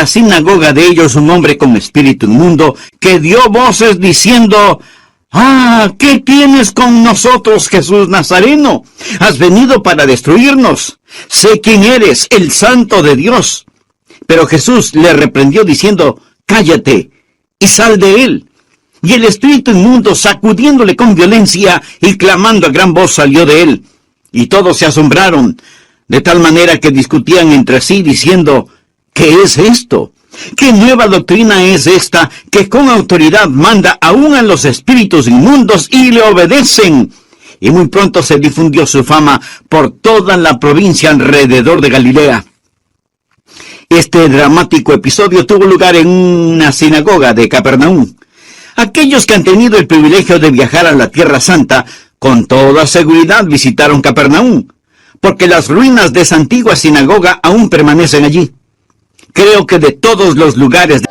la sinagoga de ellos un hombre con espíritu inmundo, que dio voces diciendo: «¡Ah! ¿Qué tienes con nosotros, Jesús Nazareno? Has venido para destruirnos. Sé quién eres, el Santo de Dios». Pero Jesús le reprendió diciendo: «Cállate y sal de él». Y el espíritu inmundo, sacudiéndole con violencia y clamando a gran voz, salió de él. Y todos se asombraron, de tal manera que discutían entre sí, diciendo: «¿Qué es esto? ¿Qué nueva doctrina es esta, que con autoridad manda aún a los espíritus inmundos y le obedecen?» Y muy pronto se difundió su fama por toda la provincia alrededor de Galilea. Este dramático episodio tuvo lugar en una sinagoga de Capernaum. Aquellos que han tenido el privilegio de viajar a la Tierra Santa, con toda seguridad visitaron Capernaum, porque las ruinas de esa antigua sinagoga aún permanecen allí. Creo que de todos los lugares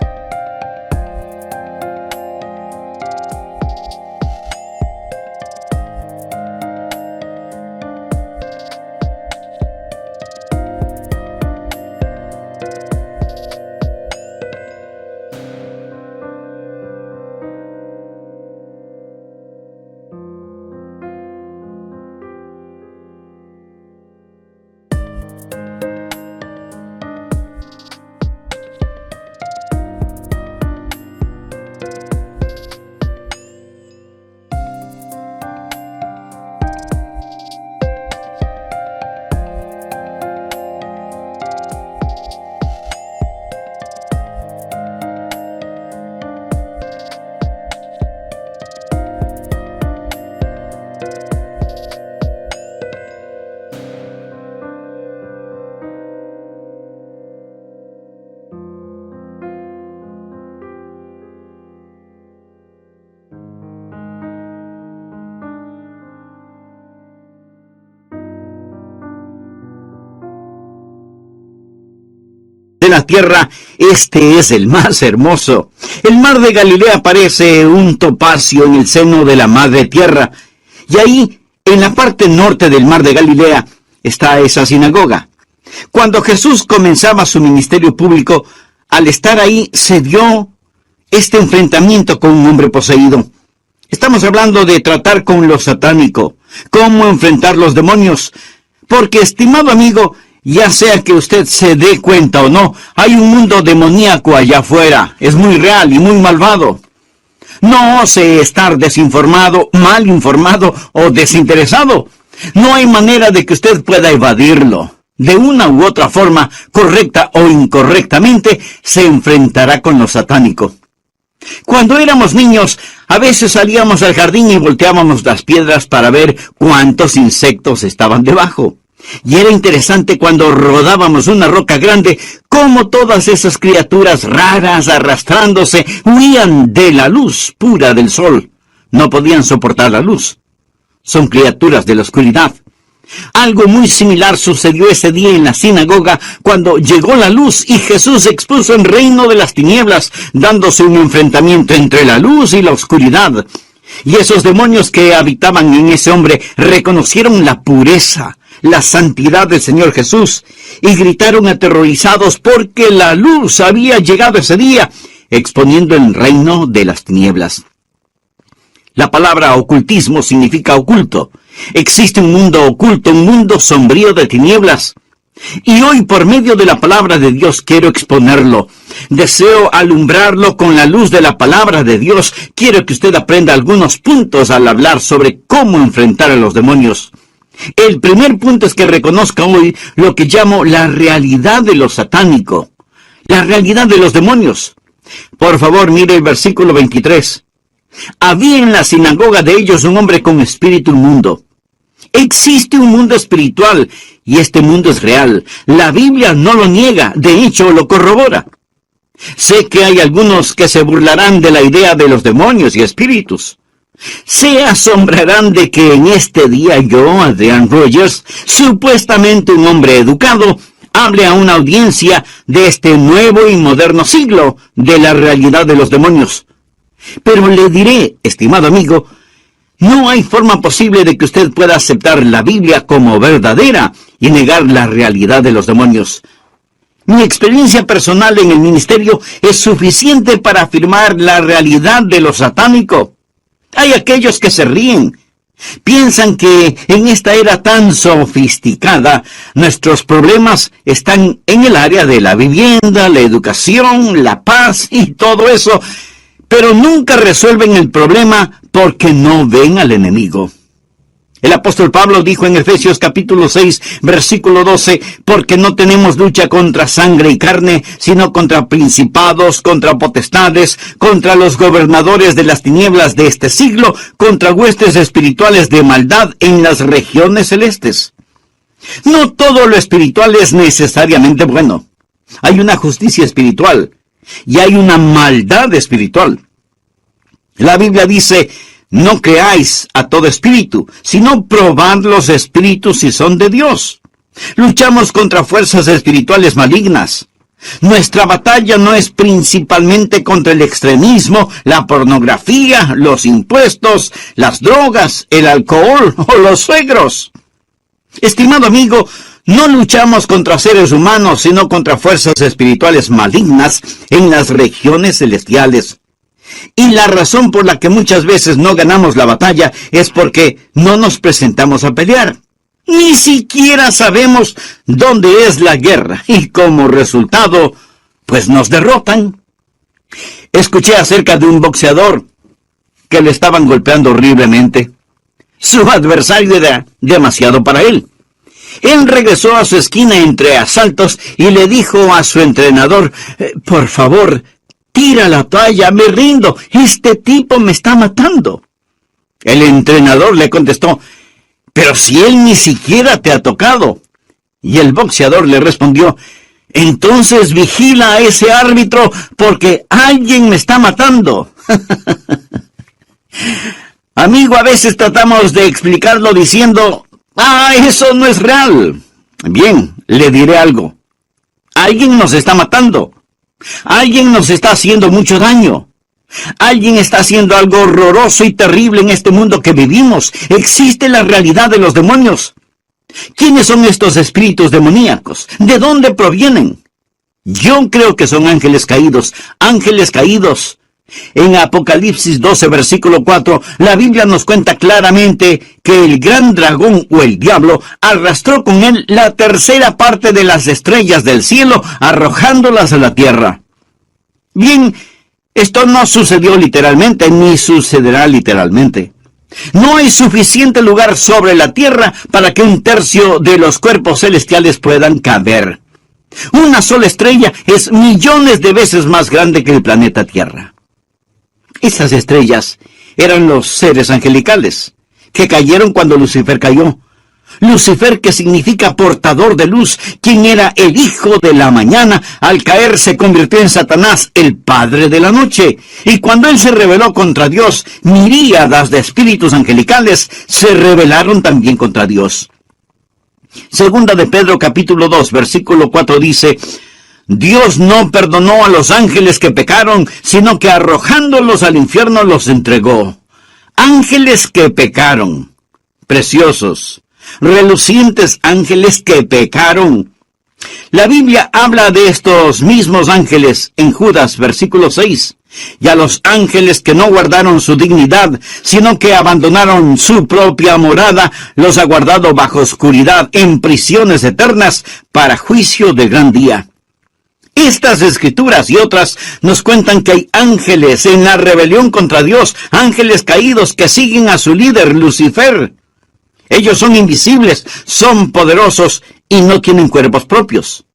de la tierra, este es el más hermoso. El mar de Galilea parece un topacio en el seno de la madre tierra. Y ahí, en la parte norte del mar de Galilea, está esa sinagoga. Cuando Jesús comenzaba su ministerio público, al estar ahí se dio este enfrentamiento con un hombre poseído. Estamos hablando de tratar con lo satánico, cómo enfrentar los demonios. Porque, estimado amigo, ya sea que usted se dé cuenta o no, hay un mundo demoníaco allá afuera. Es muy real y muy malvado. No ose estar desinformado, mal informado o desinteresado. No hay manera de que usted pueda evadirlo. De una u otra forma, correcta o incorrectamente, se enfrentará con lo satánico. Cuando éramos niños, a veces salíamos al jardín y volteábamos las piedras para ver cuántos insectos estaban debajo. Y era interesante cuando rodábamos una roca grande, cómo todas esas criaturas raras arrastrándose huían de la luz pura del sol. No podían soportar la luz. Son criaturas de la oscuridad. Algo muy similar sucedió ese día en la sinagoga cuando llegó la luz y Jesús expuso el reino de las tinieblas, dándose un enfrentamiento entre la luz y la oscuridad. Y esos demonios que habitaban en ese hombre reconocieron la pureza, la santidad del Señor Jesús, y gritaron aterrorizados porque la luz había llegado ese día, exponiendo el reino de las tinieblas. La palabra ocultismo significa oculto. Existe un mundo oculto, un mundo sombrío de tinieblas. Y hoy, por medio de la palabra de Dios, quiero exponerlo. Deseo alumbrarlo con la luz de la palabra de Dios. Quiero que usted aprenda algunos puntos al hablar sobre cómo enfrentar a los demonios. El primer punto es que reconozca hoy lo que llamo la realidad de lo satánico, la realidad de los demonios. Por favor, mire el versículo 23. Había en la sinagoga de ellos un hombre con espíritu inmundo. Existe un mundo espiritual y este mundo es real. La Biblia no lo niega, de hecho lo corrobora. Sé que hay algunos que se burlarán de la idea de los demonios y espíritus. Se asombrarán de que en este día yo, Adrian Rogers, supuestamente un hombre educado, hable a una audiencia de este nuevo y moderno siglo de la realidad de los demonios. Pero le diré, estimado amigo, no hay forma posible de que usted pueda aceptar la Biblia como verdadera y negar la realidad de los demonios. Mi experiencia personal en el ministerio es suficiente para afirmar la realidad de lo satánico. Hay aquellos que se ríen. Piensan que en esta era tan sofisticada, nuestros problemas están en el área de la vivienda, la educación, la paz y todo eso, pero nunca resuelven el problema porque no ven al enemigo. El apóstol Pablo dijo en Efesios capítulo 6, versículo 12, porque no tenemos lucha contra sangre y carne, sino contra principados, contra potestades, contra los gobernadores de las tinieblas de este siglo, contra huestes espirituales de maldad en las regiones celestes. No todo lo espiritual es necesariamente bueno. Hay una justicia espiritual y hay una maldad espiritual. La Biblia dice: no creáis a todo espíritu, sino probad los espíritus si son de Dios. Luchamos contra fuerzas espirituales malignas. Nuestra batalla no es principalmente contra el extremismo, la pornografía, los impuestos, las drogas, el alcohol o los suegros. Estimado amigo, no luchamos contra seres humanos, sino contra fuerzas espirituales malignas en las regiones celestiales. Y la razón por la que muchas veces no ganamos la batalla es porque no nos presentamos a pelear. Ni siquiera sabemos dónde es la guerra y como resultado, pues nos derrotan. Escuché acerca de un boxeador que le estaban golpeando horriblemente. Su adversario era demasiado para él. Él regresó a su esquina entre asaltos y le dijo a su entrenador: por favor, tira la toalla, me rindo, este tipo me está matando. El entrenador le contestó: pero si él ni siquiera te ha tocado. Y el boxeador le respondió: entonces vigila a ese árbitro porque alguien me está matando. Amigo, a veces tratamos de explicarlo diciendo: eso no es real. Bien, le diré algo. Alguien nos está matando. Alguien nos está haciendo mucho daño. Alguien está haciendo algo horroroso y terrible en este mundo que vivimos. Existe la realidad de los demonios. ¿Quiénes son estos espíritus demoníacos? ¿De dónde provienen? Yo creo que son ángeles caídos. Ángeles caídos. En Apocalipsis 12, versículo 4, la Biblia nos cuenta claramente que el gran dragón o el diablo arrastró con él la tercera parte de las estrellas del cielo, arrojándolas a la tierra. Bien, esto no sucedió literalmente, ni sucederá literalmente. No hay suficiente lugar sobre la tierra para que un tercio de los cuerpos celestiales puedan caber. Una sola estrella es millones de veces más grande que el planeta Tierra. Esas estrellas eran los seres angelicales, que cayeron cuando Lucifer cayó. Lucifer, que significa portador de luz, quien era el hijo de la mañana, al caer se convirtió en Satanás, el padre de la noche. Y cuando él se rebeló contra Dios, miríadas de espíritus angelicales se rebelaron también contra Dios. Segunda de Pedro capítulo 2, versículo 4 dice: Dios no perdonó a los ángeles que pecaron, sino que arrojándolos al infierno los entregó. Ángeles que pecaron, preciosos, relucientes ángeles que pecaron. La Biblia habla de estos mismos ángeles en Judas, versículo 6. Y a los ángeles que no guardaron su dignidad, sino que abandonaron su propia morada, los ha guardado bajo oscuridad en prisiones eternas para juicio de gran día. Estas escrituras y otras nos cuentan que hay ángeles en la rebelión contra Dios, ángeles caídos que siguen a su líder, Lucifer. Ellos son invisibles, son poderosos y no tienen cuerpos propios.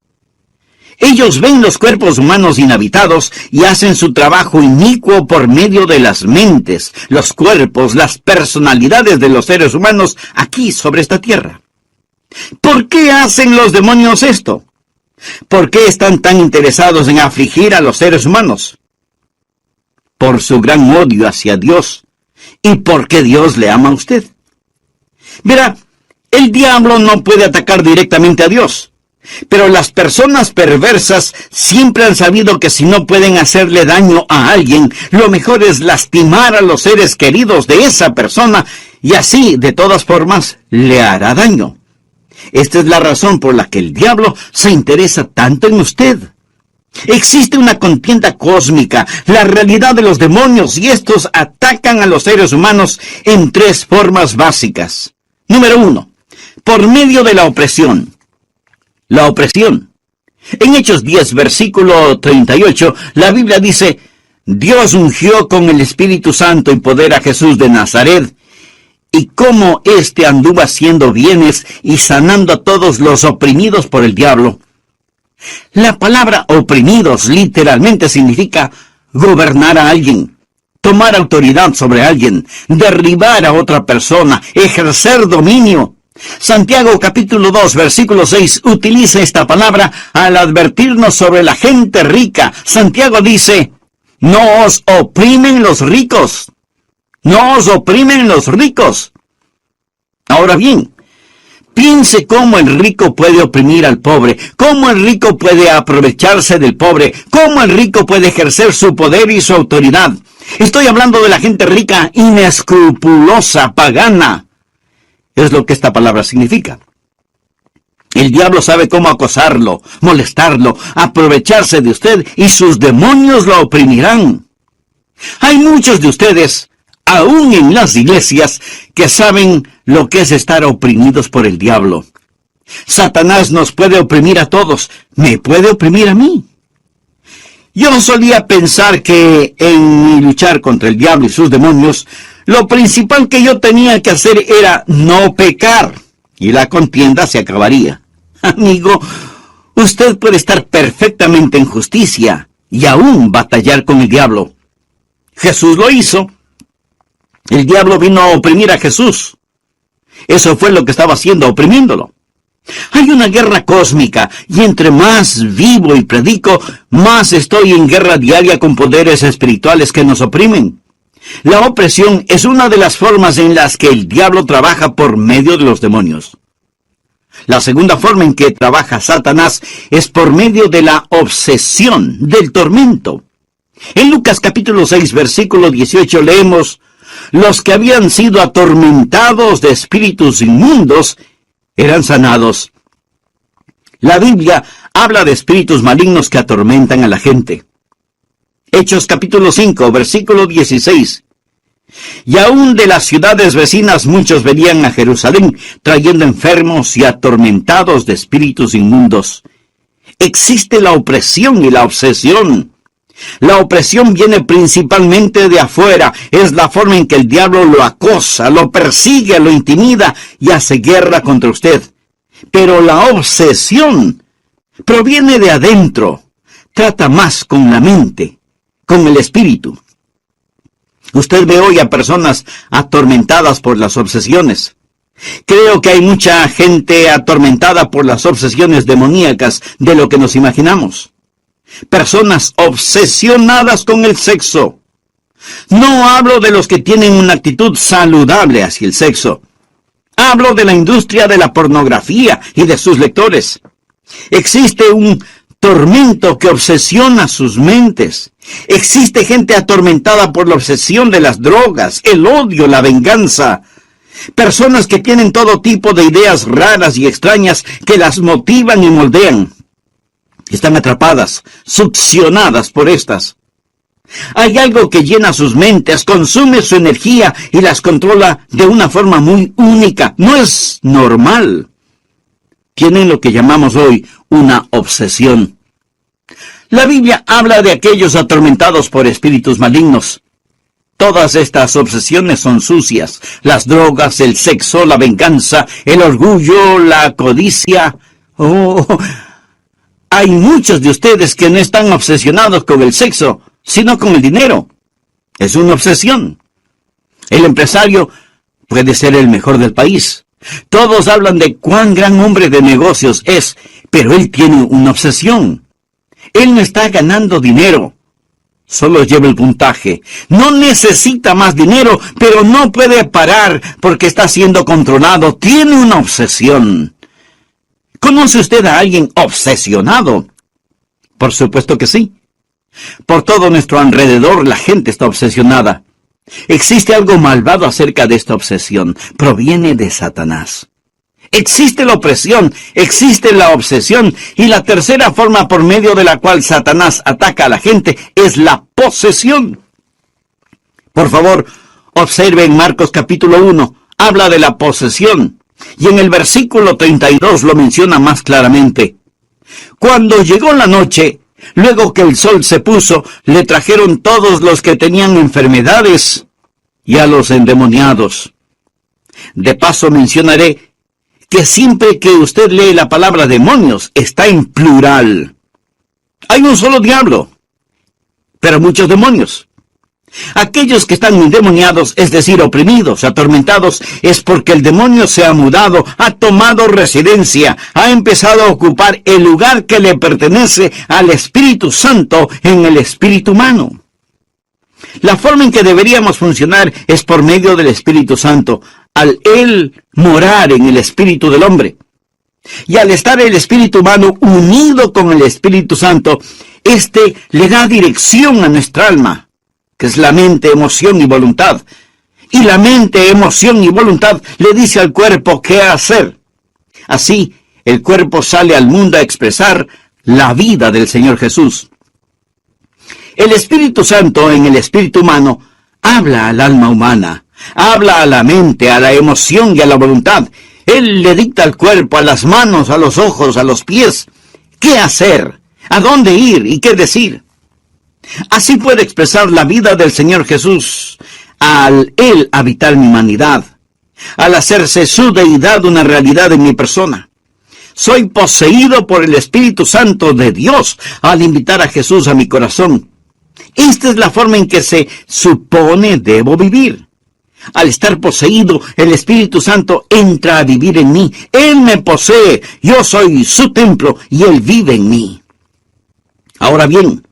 Ellos ven los cuerpos humanos inhabitados y hacen su trabajo inicuo por medio de las mentes, los cuerpos, las personalidades de los seres humanos aquí sobre esta tierra. ¿Por qué hacen los demonios esto? ¿Por qué están tan interesados en afligir a los seres humanos? Por su gran odio hacia Dios y porque Dios le ama a usted. Verá, el diablo no puede atacar directamente a Dios, pero las personas perversas siempre han sabido que si no pueden hacerle daño a alguien, lo mejor es lastimar a los seres queridos de esa persona y así, de todas formas, le hará daño. Esta es la razón por la que el diablo se interesa tanto en usted. Existe una contienda cósmica, la realidad de los demonios, y estos atacan a los seres humanos en 3 formas básicas. Número 1, por medio de la opresión. La opresión. En Hechos 10, versículo 38, la Biblia dice: Dios ungió con el Espíritu Santo y poder a Jesús de Nazaret, y como éste anduvo haciendo bienes y sanando a todos los oprimidos por el diablo. La palabra oprimidos literalmente significa gobernar a alguien, tomar autoridad sobre alguien, derribar a otra persona, ejercer dominio. Santiago capítulo 2, versículo 6 utiliza esta palabra al advertirnos sobre la gente rica. Santiago dice: no os oprimen los ricos. No os oprimen los ricos. Ahora bien, piense cómo el rico puede oprimir al pobre, cómo el rico puede aprovecharse del pobre, cómo el rico puede ejercer su poder y su autoridad. Estoy hablando de la gente rica, inescrupulosa, pagana. Es lo que esta palabra significa. El diablo sabe cómo acosarlo, molestarlo, aprovecharse de usted, y sus demonios lo oprimirán. Hay muchos de ustedes, aún en las iglesias, que saben lo que es estar oprimidos por el diablo. Satanás nos puede oprimir a todos, me puede oprimir a mí. Yo solía pensar que en mi luchar contra el diablo y sus demonios, lo principal que yo tenía que hacer era no pecar, y la contienda se acabaría. Amigo, usted puede estar perfectamente en justicia y aún batallar con el diablo. Jesús lo hizo. El diablo vino a oprimir a Jesús. Eso fue lo que estaba haciendo, oprimiéndolo. Hay una guerra cósmica, y entre más vivo y predico, más estoy en guerra diaria con poderes espirituales que nos oprimen. La opresión es una de las formas en las que el diablo trabaja por medio de los demonios. La segunda forma en que trabaja Satanás es por medio de la obsesión, del tormento. En Lucas capítulo 6, versículo 18 leemos: los que habían sido atormentados de espíritus inmundos eran sanados. La Biblia habla de espíritus malignos que atormentan a la gente. Hechos capítulo 5, versículo 16. Y aún de las ciudades vecinas muchos venían a Jerusalén, trayendo enfermos y atormentados de espíritus inmundos. Existe la opresión y la obsesión. La opresión viene principalmente de afuera. Es la forma en que el diablo lo acosa, lo persigue, lo intimida y hace guerra contra usted. Pero la obsesión proviene de adentro. Trata más con la mente, con el espíritu. Usted ve hoy a personas atormentadas por las obsesiones. Creo que hay mucha gente atormentada por las obsesiones demoníacas de lo que nos imaginamos. Personas obsesionadas con el sexo. No hablo de los que tienen una actitud saludable hacia el sexo. Hablo de la industria de la pornografía y de sus lectores. Existe un tormento que obsesiona sus mentes. Existe gente atormentada por la obsesión de las drogas, el odio, la venganza. Personas que tienen todo tipo de ideas raras y extrañas que las motivan y moldean. Están atrapadas, succionadas por estas. Hay algo que llena sus mentes, consume su energía y las controla de una forma muy única. No es normal. Tienen lo que llamamos hoy una obsesión. La Biblia habla de aquellos atormentados por espíritus malignos. Todas estas obsesiones son sucias. Las drogas, el sexo, la venganza, el orgullo, la codicia. Hay muchos de ustedes que no están obsesionados con el sexo, sino con el dinero. Es una obsesión. El empresario puede ser el mejor del país. Todos hablan de cuán gran hombre de negocios es, pero él tiene una obsesión. Él no está ganando dinero. Solo lleva el puntaje. No necesita más dinero, pero no puede parar porque está siendo controlado. Tiene una obsesión. ¿Conoce usted a alguien obsesionado? Por supuesto que sí. Por todo nuestro alrededor la gente está obsesionada. Existe algo malvado acerca de esta obsesión. Proviene de Satanás. Existe la opresión, existe la obsesión, y la tercera forma por medio de la cual Satanás ataca a la gente es la posesión. Por favor, observe en Marcos capítulo 1, habla de la posesión, y en el versículo 32 lo menciona más claramente. Cuando llegó la noche, luego que el sol se puso, le trajeron todos los que tenían enfermedades y a los endemoniados. De paso mencionaré que siempre que usted lee la palabra demonios, está en plural. Hay un solo diablo, pero muchos demonios. Aquellos que están endemoniados, es decir, oprimidos, atormentados, es porque el demonio se ha mudado, ha tomado residencia, ha empezado a ocupar el lugar que le pertenece al Espíritu Santo en el espíritu humano. La forma en que deberíamos funcionar es por medio del Espíritu Santo, al Él morar en el espíritu del hombre. Y al estar el espíritu humano unido con el Espíritu Santo, éste le da dirección a nuestra alma, que es la mente, emoción y voluntad. Y la mente, emoción y voluntad le dice al cuerpo qué hacer. Así, el cuerpo sale al mundo a expresar la vida del Señor Jesús. El Espíritu Santo en el espíritu humano habla al alma humana, habla a la mente, a la emoción y a la voluntad. Él le dicta al cuerpo, a las manos, a los ojos, a los pies, qué hacer, a dónde ir y qué decir. Así puede expresar la vida del Señor Jesús al Él habitar mi humanidad, al hacerse su deidad una realidad en mi persona. Soy poseído por el Espíritu Santo de Dios al invitar a Jesús a mi corazón. Esta es la forma en que se supone debo vivir. Al estar poseído, el Espíritu Santo entra a vivir en mí. Él me posee, yo soy su templo y Él vive en mí. Ahora bien,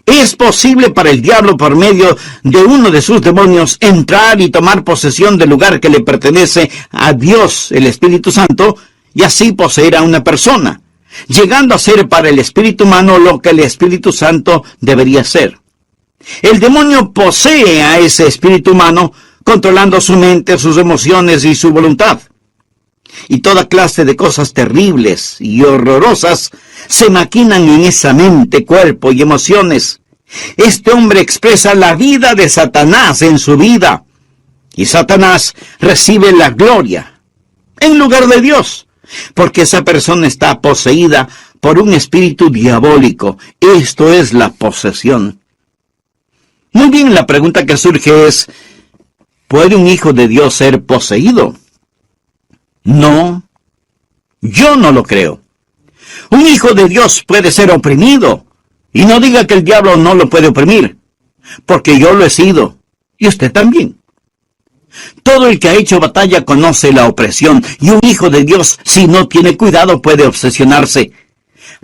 ¿es posible para el diablo por medio de uno de sus demonios entrar y tomar posesión del lugar que le pertenece a Dios, el Espíritu Santo, y así poseer a una persona, llegando a ser para el espíritu humano lo que el Espíritu Santo debería ser? El demonio posee a ese espíritu humano, controlando su mente, sus emociones y su voluntad. Y toda clase de cosas terribles y horrorosas se maquinan en esa mente, cuerpo y emociones. Este hombre expresa la vida de Satanás en su vida, y Satanás recibe la gloria en lugar de Dios, porque esa persona está poseída por un espíritu diabólico. Esto es la posesión. Muy bien, la pregunta que surge es, ¿puede un hijo de Dios ser poseído? No, yo no lo creo. Un hijo de Dios puede ser oprimido, y no diga que el diablo no lo puede oprimir, porque yo lo he sido, y usted también. Todo el que ha hecho batalla conoce la opresión, y un hijo de Dios, si no tiene cuidado, puede obsesionarse.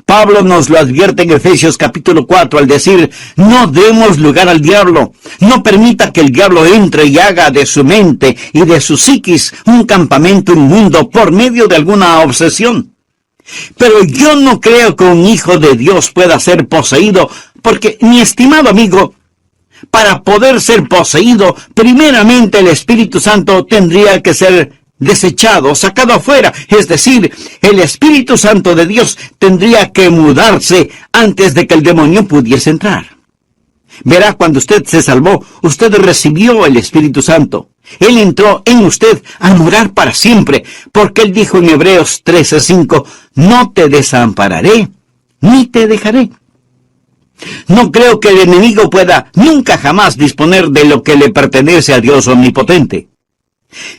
Pablo nos lo advierte en Efesios capítulo 4 al decir, no demos lugar al diablo, no permita que el diablo entre y haga de su mente y de su psiquis un campamento inmundo por medio de alguna obsesión. Pero yo no creo que un hijo de Dios pueda ser poseído, porque, mi estimado amigo, para poder ser poseído, primeramente el Espíritu Santo tendría que ser desechado, sacado afuera, es decir, el Espíritu Santo de Dios tendría que mudarse antes de que el demonio pudiese entrar. Verá, cuando usted se salvó, usted recibió el Espíritu Santo. Él entró en usted a morar para siempre, porque Él dijo en Hebreos 13:5, no te desampararé, ni te dejaré. No creo que el enemigo pueda nunca jamás disponer de lo que le pertenece a Dios omnipotente.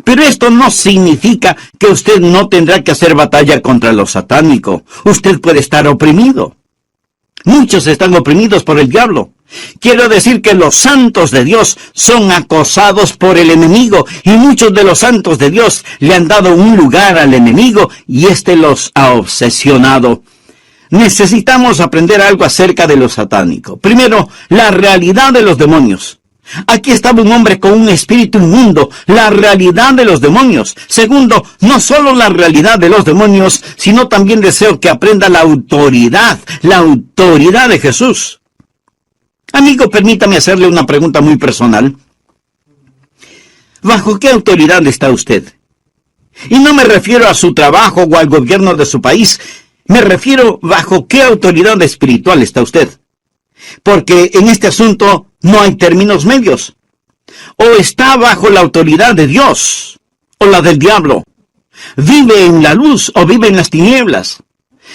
Pero esto no significa que usted no tendrá que hacer batalla contra lo satánico. Usted puede estar oprimido. Muchos están oprimidos por el diablo. Quiero decir que los santos de Dios son acosados por el enemigo, y muchos de los santos de Dios le han dado un lugar al enemigo y éste los ha obsesionado. Necesitamos aprender algo acerca de lo satánico. Primero, la realidad de los demonios. Aquí estaba un hombre con un espíritu inmundo, la realidad de los demonios. Segundo, no solo la realidad de los demonios, sino también deseo que aprenda la autoridad de Jesús. Amigo, permítame hacerle una pregunta muy personal. ¿Bajo qué autoridad está usted? Y no me refiero a su trabajo o al gobierno de su país. Me refiero bajo qué autoridad espiritual está usted. Porque en este asunto no hay términos medios. O está bajo la autoridad de Dios o la del diablo. Vive en la luz o vive en las tinieblas.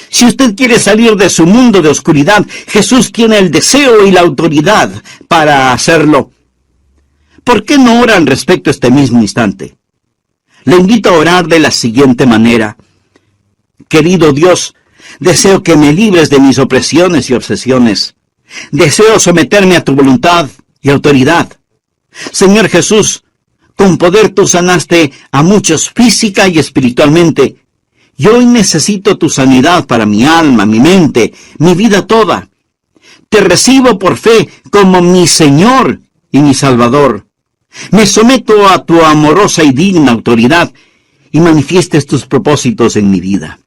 Si usted quiere salir de su mundo de oscuridad, Jesús tiene el deseo y la autoridad para hacerlo. ¿Por qué no ora al respecto este mismo instante? Le invito a orar de la siguiente manera. Querido Dios, deseo que me libres de mis opresiones y obsesiones. Deseo someterme a tu voluntad y autoridad. Señor Jesús, con poder tú sanaste a muchos física y espiritualmente. Y hoy necesito tu sanidad para mi alma, mi mente, mi vida toda. Te recibo por fe como mi Señor y mi Salvador. Me someto a tu amorosa y digna autoridad y manifiestes tus propósitos en mi vida.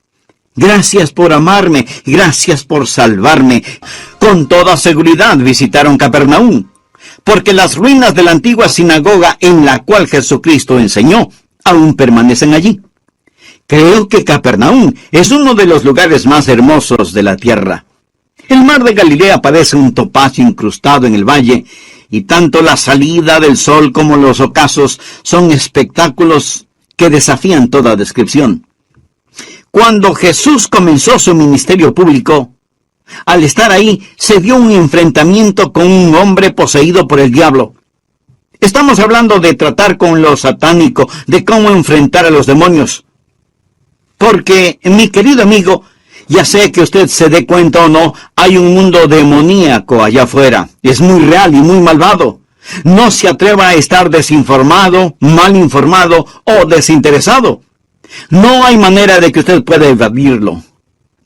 Gracias por amarme, gracias por salvarme. Con toda seguridad visitaron Capernaum, porque las ruinas de la antigua sinagoga en la cual Jesucristo enseñó aún permanecen allí. Creo que Capernaum es uno de los lugares más hermosos de la tierra. El mar de Galilea parece un topacio incrustado en el valle, y tanto la salida del sol como los ocasos son espectáculos que desafían toda descripción. Cuando Jesús comenzó su ministerio público, al estar ahí se dio un enfrentamiento con un hombre poseído por el diablo. Estamos hablando de tratar con lo satánico, de cómo enfrentar a los demonios. Porque, mi querido amigo, ya sé que usted se dé cuenta o no, hay un mundo demoníaco allá afuera. Es muy real y muy malvado. No se atreva a estar desinformado, mal informado o desinteresado. No hay manera de que usted pueda evadirlo.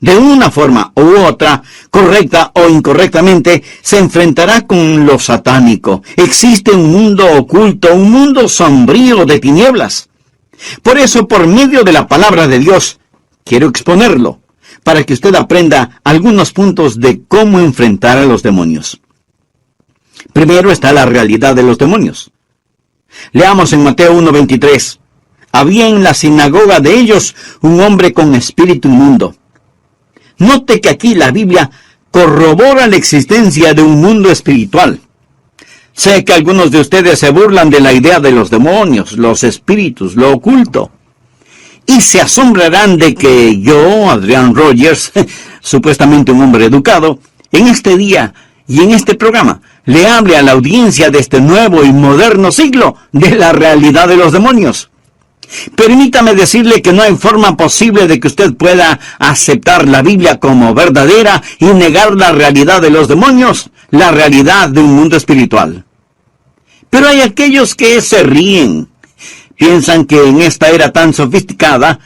De una forma u otra, correcta o incorrectamente, se enfrentará con lo satánico. Existe un mundo oculto, un mundo sombrío de tinieblas. Por eso, por medio de la palabra de Dios, quiero exponerlo, para que usted aprenda algunos puntos de cómo enfrentar a los demonios. Primero está la realidad de los demonios. Leamos en Mateo 1:23. Había en la sinagoga de ellos un hombre con espíritu inmundo. Note que aquí la Biblia corrobora la existencia de un mundo espiritual. Sé que algunos de ustedes se burlan de la idea de los demonios, los espíritus, lo oculto. Y se asombrarán de que yo, Adrián Rogers, supuestamente un hombre educado, en este día y en este programa, le hable a la audiencia de este nuevo y moderno siglo de la realidad de los demonios. Permítame decirle que no hay forma posible de que usted pueda aceptar la Biblia como verdadera y negar la realidad de los demonios, la realidad de un mundo espiritual. Pero hay aquellos que se ríen. Piensan que en esta era tan sofisticada,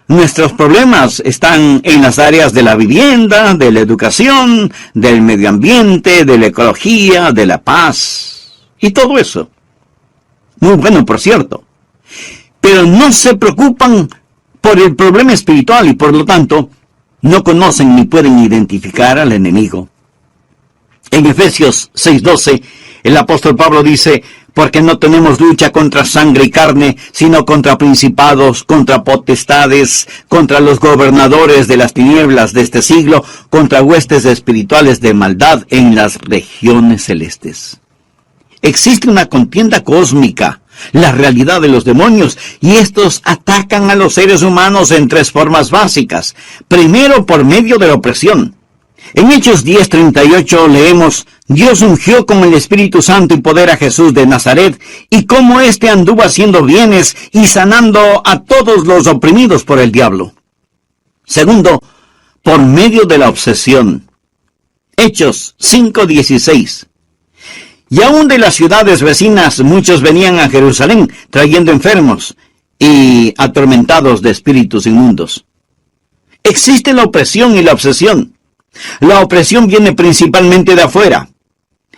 nuestros problemas están en las áreas de la vivienda, de la educación, del medio ambiente, de la ecología, de la paz y todo eso. Muy bueno, por cierto. Pero no se preocupan por el problema espiritual y por lo tanto no conocen ni pueden identificar al enemigo. En Efesios 6:12, el apóstol Pablo dice: porque no tenemos lucha contra sangre y carne, sino contra principados, contra potestades, contra los gobernadores de las tinieblas de este siglo, contra huestes espirituales de maldad en las regiones celestes. Existe una contienda cósmica, la realidad de los demonios, y estos atacan a los seres humanos en tres formas básicas. Primero, por medio de la opresión. En Hechos 10:38 leemos: Dios ungió con el Espíritu Santo y poder a Jesús de Nazaret, y cómo éste anduvo haciendo bienes y sanando a todos los oprimidos por el diablo. Segundo, por medio de la obsesión. Hechos 5:16. Y aún de las ciudades vecinas muchos venían a Jerusalén trayendo enfermos y atormentados de espíritus inmundos. Existe la opresión y la obsesión. La opresión viene principalmente de afuera.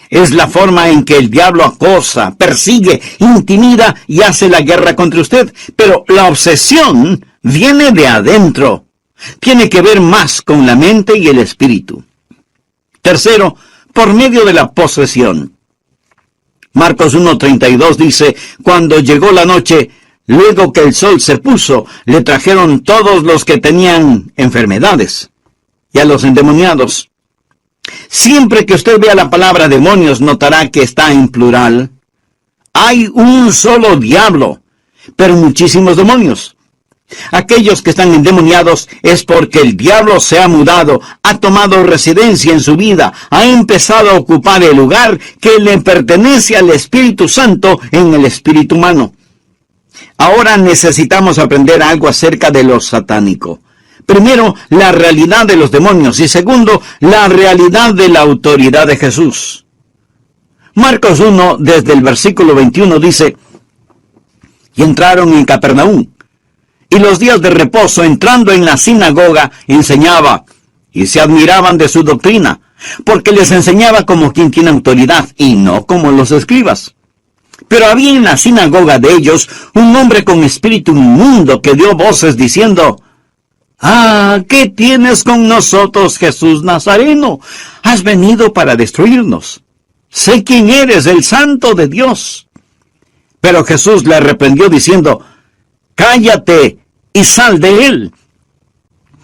Es la forma en que el diablo acosa, persigue, intimida y hace la guerra contra usted. Pero la obsesión viene de adentro. Tiene que ver más con la mente y el espíritu. Tercero, por medio de la posesión. Marcos 1:32 dice: cuando llegó la noche, Luego que el sol se puso, le trajeron todos los que tenían enfermedades y a los endemoniados. Siempre que usted vea la palabra demonios, notará que está en plural. Hay un solo diablo, pero muchísimos demonios. Aquellos que están endemoniados es porque el diablo se ha mudado, ha tomado residencia en su vida, ha empezado a ocupar el lugar que le pertenece al Espíritu Santo en el espíritu humano. Ahora necesitamos aprender algo acerca de lo satánico. Primero, la realidad de los demonios y segundo, la realidad de la autoridad de Jesús. Marcos 1, desde el versículo 21 dice: y entraron en Capernaum. Y los días de reposo, entrando en la sinagoga, enseñaba, y se admiraban de su doctrina, porque les enseñaba como quien tiene autoridad, y no como los escribas. Pero había en la sinagoga de ellos un hombre con espíritu inmundo que dio voces diciendo: «Ah, ¿qué tienes con nosotros, Jesús Nazareno? Has venido para destruirnos. Sé quién eres, el Santo de Dios». Pero Jesús le reprendió diciendo: «Cállate y sal de él».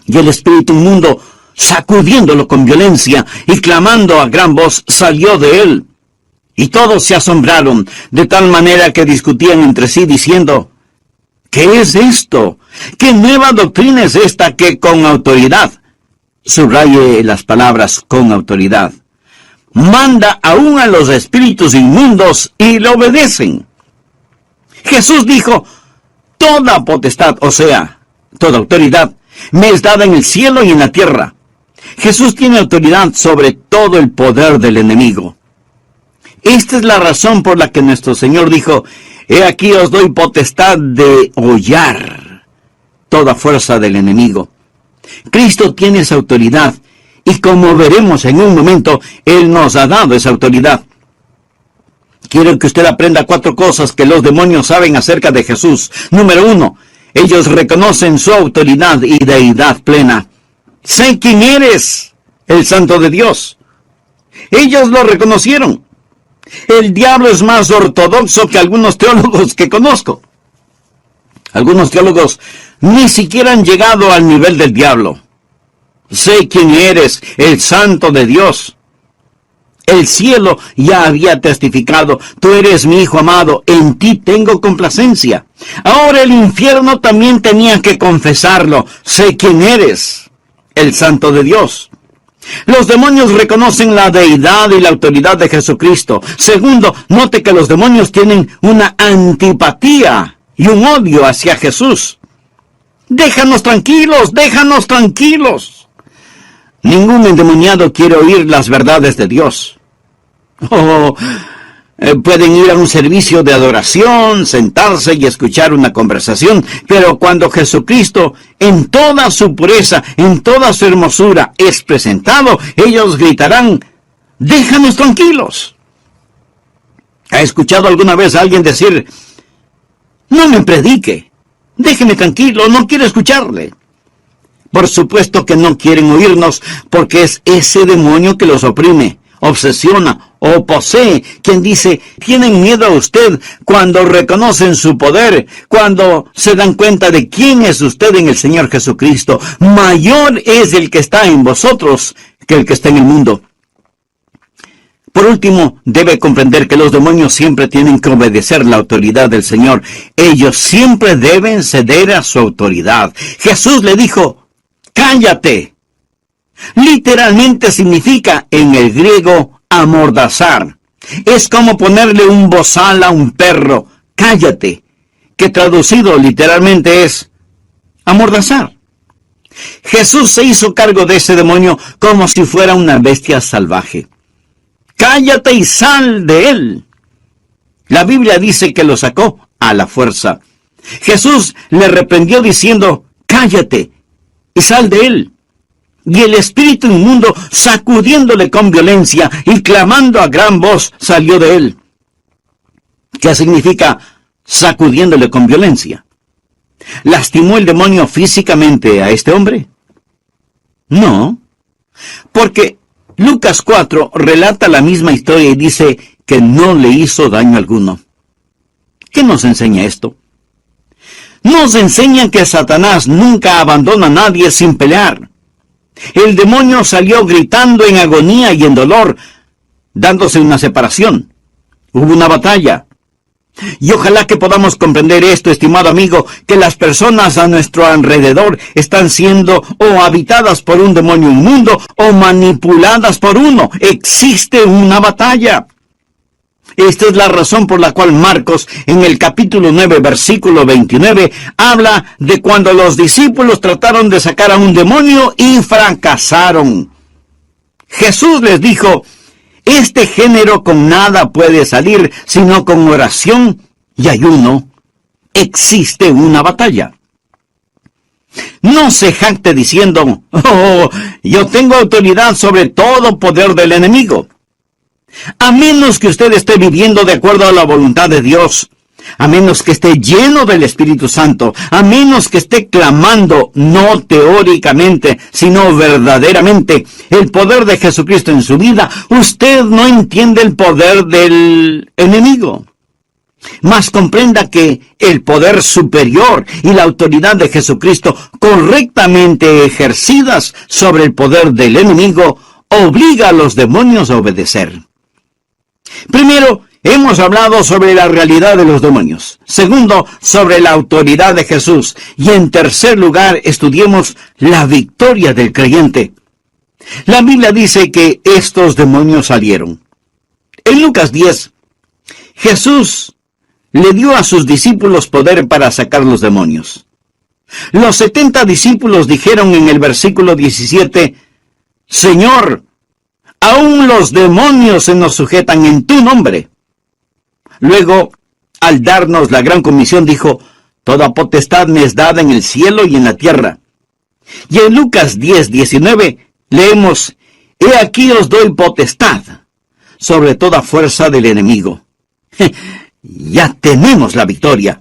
Y el espíritu inmundo, sacudiéndolo con violencia y clamando a gran voz, salió de él. Y todos se asombraron, de tal manera que discutían entre sí, diciendo: «¿Qué es esto? ¿Qué nueva doctrina es esta que con autoridad?» Subraye las palabras «con autoridad». «Manda aún a los espíritus inmundos y le obedecen». Jesús dijo: «Toda potestad, o sea, toda autoridad, me es dada en el cielo y en la tierra». Jesús tiene autoridad sobre todo el poder del enemigo. Esta es la razón por la que nuestro Señor dijo: «He aquí os doy potestad de hollar toda fuerza del enemigo». Cristo tiene esa autoridad, y como veremos en un momento, Él nos ha dado esa autoridad. Quiero que usted aprenda 4 cosas que los demonios saben acerca de Jesús. Número 1, ellos reconocen su autoridad y deidad plena. «Sé quién eres, el Santo de Dios». Ellos lo reconocieron. El diablo es más ortodoxo que algunos teólogos que conozco. Algunos teólogos ni siquiera han llegado al nivel del diablo. «Sé quién eres, el Santo de Dios». El cielo ya había testificado: «Tú eres mi Hijo amado, en ti tengo complacencia». Ahora el infierno también tenía que confesarlo: «Sé quién eres, el Santo de Dios». Los demonios reconocen la deidad y la autoridad de Jesucristo. Segundo, note que los demonios tienen una antipatía y un odio hacia Jesús. «Déjanos tranquilos, déjanos tranquilos». Ningún endemoniado quiere oír las verdades de Dios. Pueden ir a un servicio de adoración, sentarse y escuchar una conversación, pero cuando Jesucristo, en toda su pureza, en toda su hermosura, es presentado, ellos gritarán: «Déjanos tranquilos». ¿Ha escuchado alguna vez a alguien decir: «No me predique, déjeme tranquilo, no quiero escucharle»? Por supuesto que no quieren oírnos, porque es ese demonio que los oprime, obsesiona o posee, quien dice: «Tienen miedo a usted», cuando reconocen su poder, cuando se dan cuenta de quién es usted en el Señor Jesucristo. Mayor es el que está en vosotros que el que está en el mundo. Por último, debe comprender que los demonios siempre tienen que obedecer la autoridad del Señor. Ellos siempre deben ceder a su autoridad. Jesús le dijo: «Cállate». Literalmente significa en el griego amordazar. Es como ponerle un bozal a un perro: «Cállate», que traducido literalmente es amordazar. Jesús se hizo cargo de ese demonio como si fuera una bestia salvaje. «Cállate y sal de él». La Biblia dice que lo sacó a la fuerza. Jesús le reprendió diciendo: «Cállate y sal de él». Y el espíritu inmundo, sacudiéndole con violencia y clamando a gran voz, salió de él. ¿Qué significa sacudiéndole con violencia? ¿Lastimó el demonio físicamente a este hombre? No, porque Lucas 4 relata la misma historia y dice que no le hizo daño alguno. ¿Qué nos enseña esto? nos enseñan que Satanás nunca abandona a nadie sin pelear. El demonio salió gritando en agonía y en dolor, dándose una separación. Hubo una batalla. Y ojalá que podamos comprender esto, estimado amigo, que las personas a nuestro alrededor están siendo o habitadas por un demonio inmundo o manipuladas por uno. Existe una batalla. Esta es la razón por la cual Marcos, en el capítulo 9, versículo 29, habla de cuando los discípulos trataron de sacar a un demonio y fracasaron. Jesús les dijo: este género con nada puede salir, sino con oración y ayuno. Existe una batalla. No se jacte diciendo: oh, yo tengo autoridad sobre todo poder del enemigo. A menos que usted esté viviendo de acuerdo a la voluntad de Dios, a menos que esté lleno del Espíritu Santo, a menos que esté clamando, no teóricamente, sino verdaderamente, el poder de Jesucristo en su vida, usted no entiende el poder del enemigo. Mas comprenda que el poder superior y la autoridad de Jesucristo, correctamente ejercidas sobre el poder del enemigo, obliga a los demonios a obedecer. Primero, hemos hablado sobre la realidad de los demonios. Segundo, sobre la autoridad de Jesús. Y en tercer lugar, estudiemos la victoria del creyente. La Biblia dice que estos demonios salieron. En Lucas 10, Jesús le dio a sus discípulos poder para sacar los demonios. Los 70 discípulos dijeron en el versículo 17, Señor, aún los demonios se nos sujetan en tu nombre. Luego, al darnos la gran comisión, dijo, toda potestad me es dada en el cielo y en la tierra. Y en Lucas 10, 19, leemos, he aquí os doy potestad sobre toda fuerza del enemigo. Ya tenemos la victoria.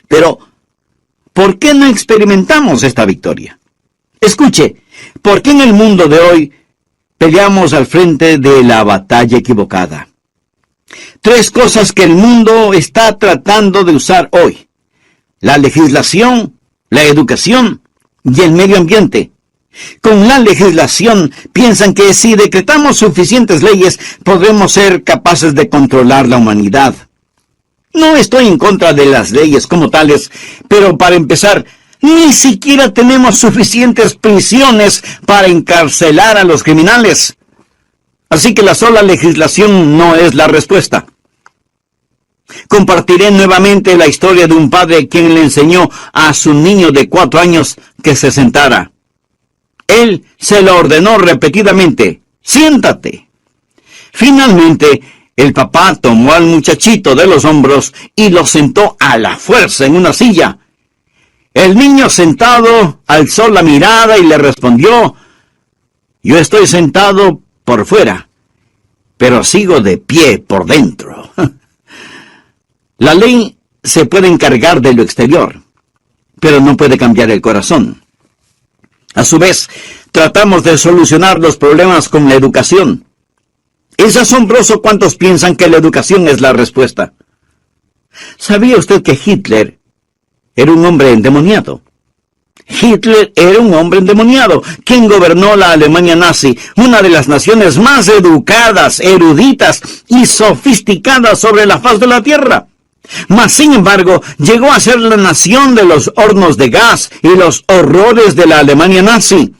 Pero, ¿por qué no experimentamos esta victoria? Escuche, ¿por qué en el mundo de hoy peleamos al frente de la batalla equivocada? 3 cosas que el mundo está tratando de usar hoy: la legislación, la educación y el medio ambiente. Con la legislación piensan que si decretamos suficientes leyes podremos ser capaces de controlar la humanidad. No estoy en contra de las leyes como tales, pero para empezar, ni siquiera tenemos suficientes prisiones para encarcelar a los criminales. Así que la sola legislación no es la respuesta. Compartiré nuevamente la historia de un padre quien le enseñó a su niño de 4 años que se sentara. Él se lo ordenó repetidamente, siéntate. Finalmente, el papá tomó al muchachito de los hombros y lo sentó a la fuerza en una silla. El niño sentado alzó la mirada y le respondió, yo estoy sentado por fuera, pero sigo de pie por dentro. La ley se puede encargar de lo exterior, pero no puede cambiar el corazón. A su vez, tratamos de solucionar los problemas con la educación. Es asombroso cuántos piensan que la educación es la respuesta. ¿Sabía usted que Hitler era un hombre endemoniado? Hitler era un hombre endemoniado, quien gobernó la Alemania nazi, una de las naciones más educadas, eruditas y sofisticadas sobre la faz de la tierra. Mas, sin embargo, llegó a ser la nación de los hornos de gas y los horrores de la Alemania nazi.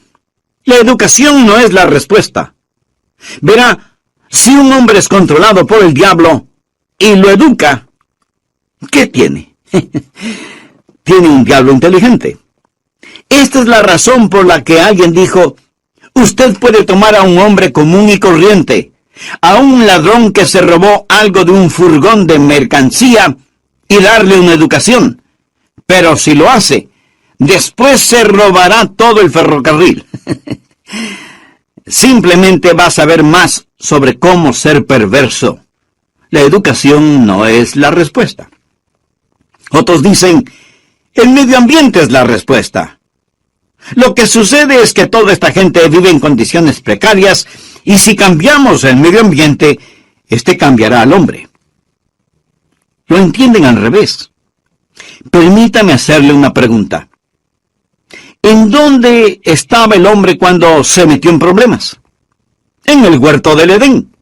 La educación no es la respuesta. Verá, si un hombre es controlado por el diablo y lo educa, ¿qué tiene? Tiene un diablo inteligente. Esta es la razón por la que alguien dijo, usted puede tomar a un hombre común y corriente, a un ladrón que se robó algo de un furgón de mercancía y darle una educación. Pero si lo hace, después se robará todo el ferrocarril. Simplemente va a saber más sobre cómo ser perverso. La educación no es la respuesta. Otros dicen, el medio ambiente es la respuesta. Lo que sucede es que toda esta gente vive en condiciones precarias y si cambiamos el medio ambiente, este cambiará al hombre. Lo entienden al revés. Permítame hacerle una pregunta. ¿En dónde estaba el hombre cuando se metió en problemas? En el huerto del Edén.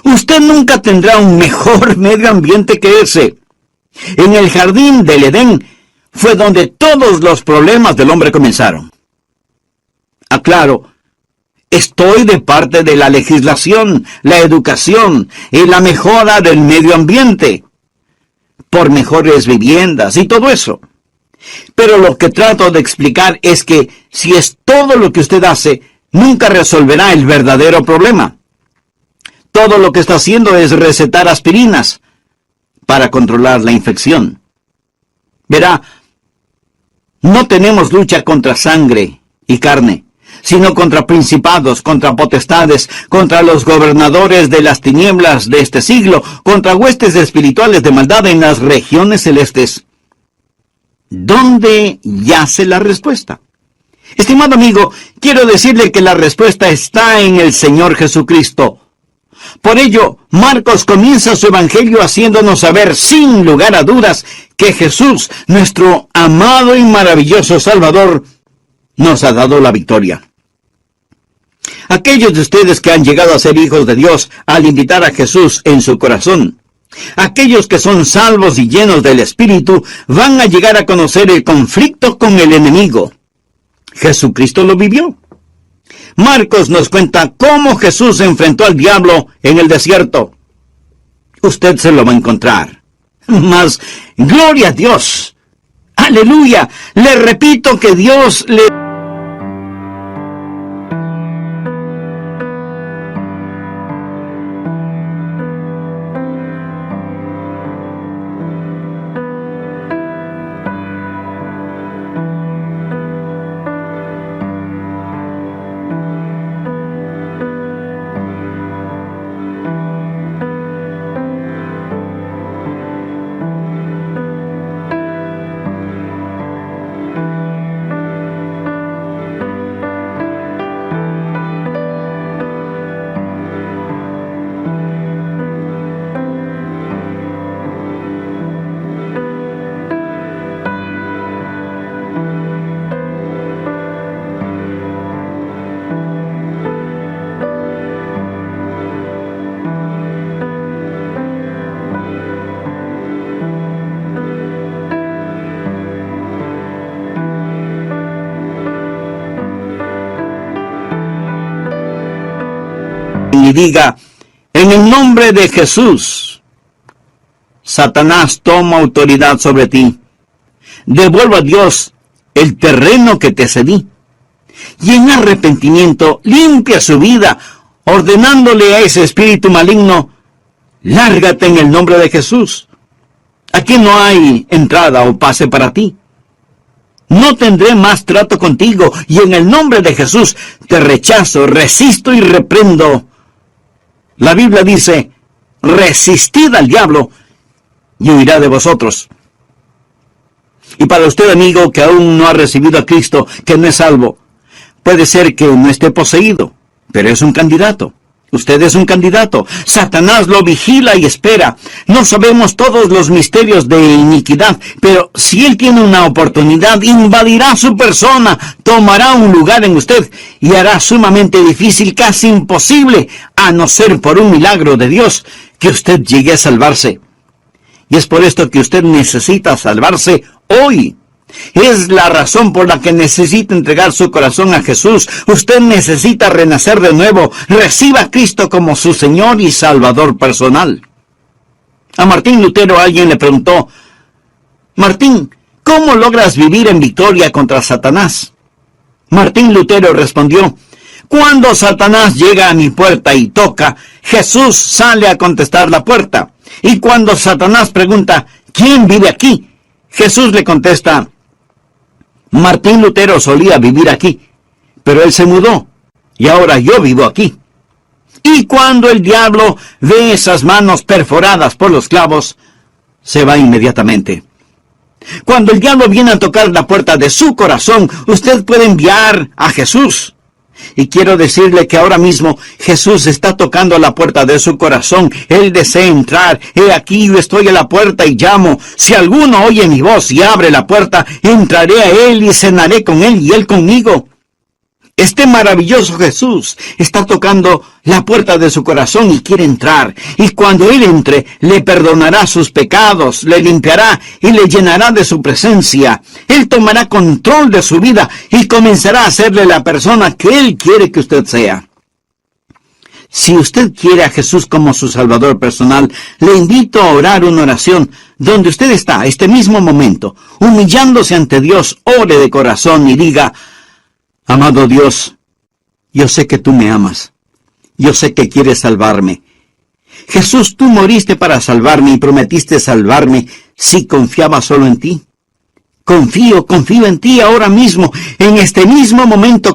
Usted nunca tendrá un mejor medio ambiente que ese. En el jardín del Edén fue donde todos los problemas del hombre comenzaron. Aclaro, estoy de parte de la legislación, la educación y la mejora del medio ambiente, por mejores viviendas y todo eso. Pero lo que trato de explicar es que si es todo lo que usted hace, nunca resolverá el verdadero problema. Todo lo que está haciendo es recetar aspirinas para controlar la infección. Verá, no tenemos lucha contra sangre y carne, sino contra principados, contra potestades, contra los gobernadores de las tinieblas de este siglo, contra huestes espirituales de maldad en las regiones celestes. ¿Dónde yace la respuesta? Estimado amigo, quiero decirle que la respuesta está en el Señor Jesucristo. Por ello, Marcos comienza su evangelio haciéndonos saber sin lugar a dudas que Jesús, nuestro amado y maravilloso Salvador, nos ha dado la victoria. Aquellos de ustedes que han llegado a ser hijos de Dios al invitar a Jesús en su corazón, aquellos que son salvos y llenos del Espíritu, van a llegar a conocer el conflicto con el enemigo. Jesucristo lo vivió. Marcos nos cuenta cómo Jesús enfrentó al diablo en el desierto. Usted se lo va a encontrar. Mas, gloria a Dios. ¡Aleluya! Le repito que Dios le... y diga, en el nombre de Jesús, Satanás toma autoridad sobre ti. Devuelva a Dios el terreno que te cedí. Y en arrepentimiento limpia su vida, ordenándole a ese espíritu maligno, lárgate en el nombre de Jesús. Aquí no hay entrada o pase para ti. No tendré más trato contigo, y en el nombre de Jesús te rechazo, resisto y reprendo. La Biblia dice, resistid al diablo y huirá de vosotros. Y para usted, amigo, que aún no ha recibido a Cristo, que no es salvo, puede ser que no esté poseído, pero es un candidato. Usted es un candidato. Satanás lo vigila y espera. No sabemos todos los misterios de iniquidad, pero si él tiene una oportunidad, invadirá su persona, tomará un lugar en usted y hará sumamente difícil, casi imposible, a no ser por un milagro de Dios, que usted llegue a salvarse. Y es por esto que usted necesita salvarse hoy. Es la razón por la que necesita entregar su corazón a Jesús. Usted necesita renacer de nuevo. Reciba a Cristo como su Señor y Salvador personal. A Martín Lutero alguien le preguntó, Martín, ¿cómo logras vivir en victoria contra Satanás? Martín Lutero respondió, cuando Satanás llega a mi puerta y toca, Jesús sale a contestar la puerta. Y cuando Satanás pregunta, ¿quién vive aquí? Jesús le contesta, Martín Lutero solía vivir aquí, pero él se mudó, y ahora yo vivo aquí. Y cuando el diablo ve esas manos perforadas por los clavos, se va inmediatamente. Cuando el diablo viene a tocar la puerta de su corazón, usted puede enviar a Jesús. Y quiero decirle que ahora mismo Jesús está tocando a la puerta de su corazón. Él desea entrar. He aquí, yo estoy a la puerta y llamo. Si alguno oye mi voz y abre la puerta, entraré a él y cenaré con él y él conmigo. Este maravilloso Jesús está tocando la puerta de su corazón y quiere entrar. Y cuando Él entre, le perdonará sus pecados, le limpiará y le llenará de su presencia. Él tomará control de su vida y comenzará a hacerle la persona que Él quiere que usted sea. Si usted quiere a Jesús como su Salvador personal, le invito a orar una oración donde usted está, este mismo momento, humillándose ante Dios. Ore de corazón y diga: amado Dios, yo sé que tú me amas. Yo sé que quieres salvarme. Jesús, tú moriste para salvarme y prometiste salvarme si confiaba solo en ti. Confío en ti ahora mismo, en este mismo momento.